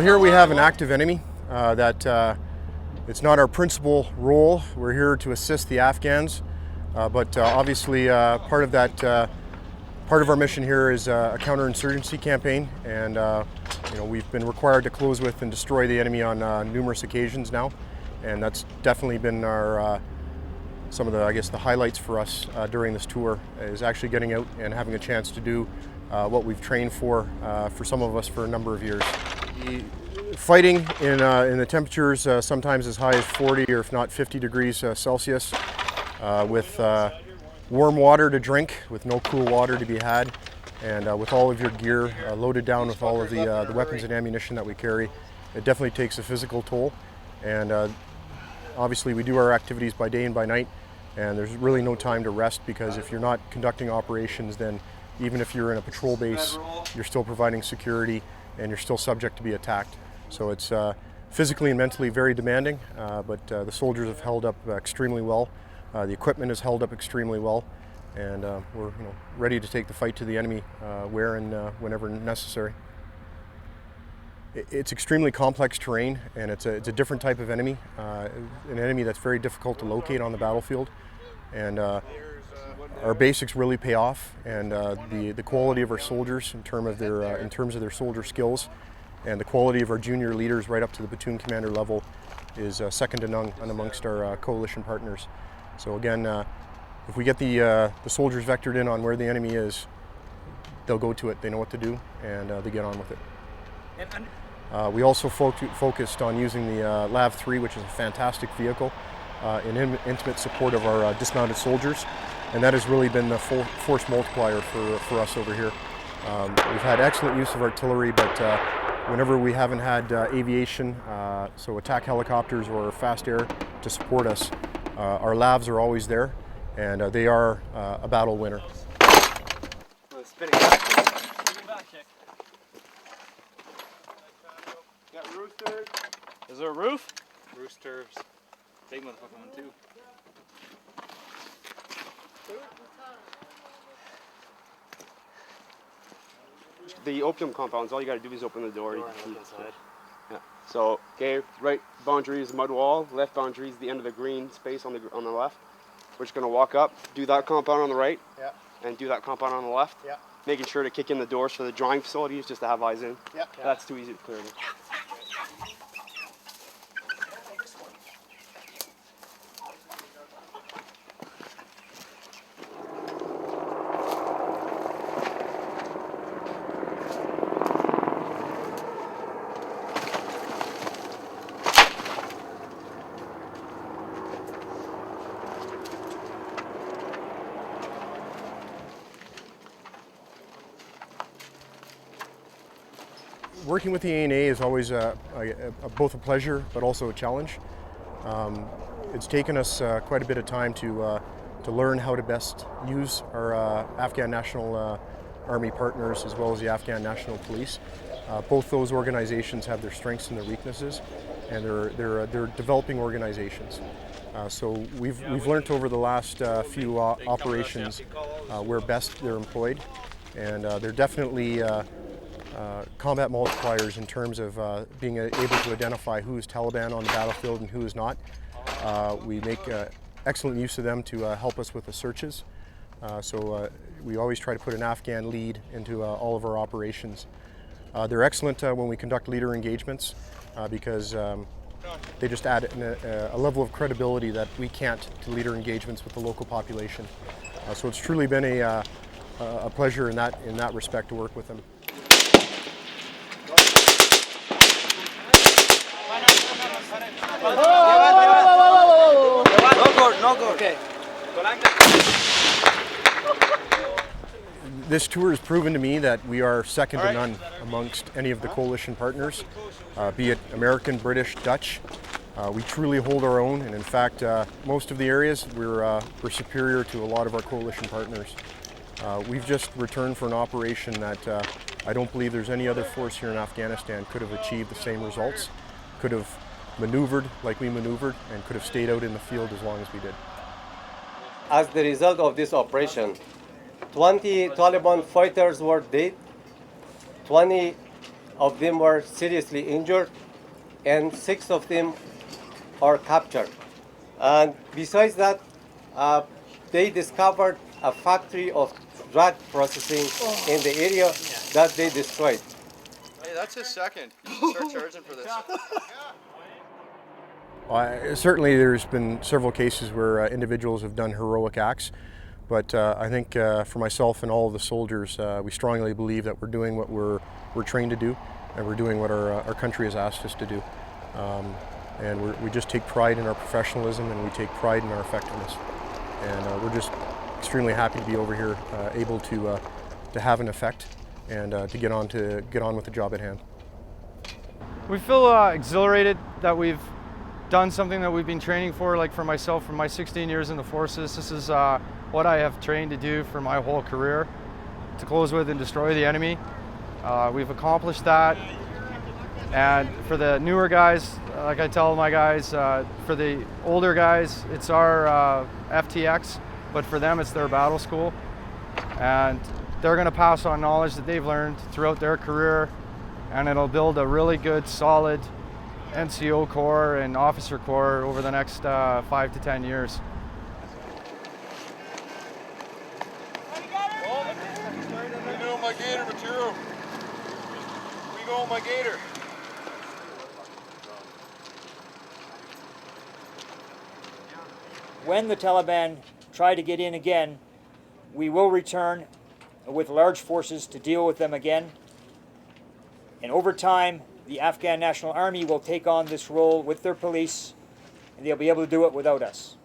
Well, here we have an active enemy that it's not our principal role. We're here to assist the Afghans, but obviously part of our mission here is a counterinsurgency campaign, and we've been required to close with and destroy the enemy on numerous occasions now, and that's definitely been our some of the highlights for us during this tour is actually getting out and having a chance to do what we've trained for some of us for a number of years. Fighting in the temperatures sometimes as high as 40 or if not 50 degrees Celsius with warm water to drink, with no cool water to be had, and with all of your gear loaded down with all of the weapons and ammunition that we carry, it definitely takes a physical toll. And obviously we do our activities by day and by night, and there's really no time to rest, because if you're not conducting operations, then even if you're in a patrol base, you're still providing security and you're still subject to be attacked. So it's physically and mentally very demanding, but the soldiers have held up extremely well. The equipment has held up extremely well, and we're ready to take the fight to the enemy where and whenever necessary. It's extremely complex terrain, and it's a different type of enemy, an enemy that's very difficult to locate on the battlefield. And our basics really pay off, and the quality of our soldiers in terms of their soldier skills, and the quality of our junior leaders right up to the platoon commander level is second to none amongst our coalition partners. So again, if we get the soldiers vectored in on where the enemy is, they'll go to it. They know what to do, and they get on with it. We also focused on using the LAV-3, which is a fantastic vehicle, in intimate support of our dismounted soldiers, and that has really been the force multiplier for us over here. We've had excellent use of artillery, but whenever we haven't had aviation, so attack helicopters or fast air to support us, our LAVs are always there, and they are a battle winner. Spinning back kick. Got roosters. Is there a roof? Roosters. Big motherfucking one too. The opium compounds, all you gotta do is open the door. Yeah. So, okay, right boundary is mud wall, left boundary is the end of the green space on the left. We're just gonna walk up, do that compound on the right, Yeah. and do that compound on the left. Yeah. Making sure to kick in the doors for the drawing facilities just to have eyes in. Yeah. That's too easy to clear. Working with the ANA is always both a pleasure but also a challenge. It's taken us quite a bit of time to learn how to best use our Afghan National Army partners as well as the Afghan National Police. Both those organizations have their strengths and their weaknesses, and they're developing organizations. So we've learned over the last few operations where best they're employed, and they're definitely combat multipliers in terms of being able to identify who is Taliban on the battlefield and who is not. We make excellent use of them to help us with the searches. So we always try to put an Afghan lead into all of our operations. They're excellent when we conduct leader engagements because they just add a level of credibility that we can't to leader engagements with the local population. So it's truly been a pleasure in that respect to work with them. No go. Okay. This tour has proven to me that we are second to none amongst any of the coalition partners, be it American, British, Dutch. We truly hold our own, and in fact, most of the areas we're superior to a lot of our coalition partners. We've just returned for an operation that I don't believe there's any other force here in Afghanistan could have achieved the same results, could have maneuvered like we maneuvered, and could have stayed out in the field as long as we did. As the result of this operation, 20 Taliban fighters were dead, 20 of them were seriously injured, and 6 of them are captured. And besides that, they discovered a factory of drug processing in the area that they destroyed. Hey, that's his second. You should start charging for this. Certainly there's been several cases where individuals have done heroic acts, but I think for myself and all of the soldiers, we strongly believe that we're doing what we're trained to do, and we're doing what our country has asked us to do. And we just take pride in our professionalism, and we take pride in our effectiveness. And we're just extremely happy to be over here, able to have an effect and to get on with the job at hand. We feel exhilarated that we've done something that we've been training for. Like for myself, for my 16 years in the forces, this is what I have trained to do for my whole career, to close with and destroy the enemy. We've accomplished that. And for the newer guys, like I tell my guys, for the older guys, it's our FTX, but for them it's their battle school. And they're going to pass on knowledge that they've learned throughout their career, and it'll build a really good, solid NCO Corps and Officer Corps over the next 5 to 10 years. We go my gator material. We go my gator. When the Taliban try to get in again, we will return with large forces to deal with them again. And over time, the Afghan National Army will take on this role with their police, and they'll be able to do it without us.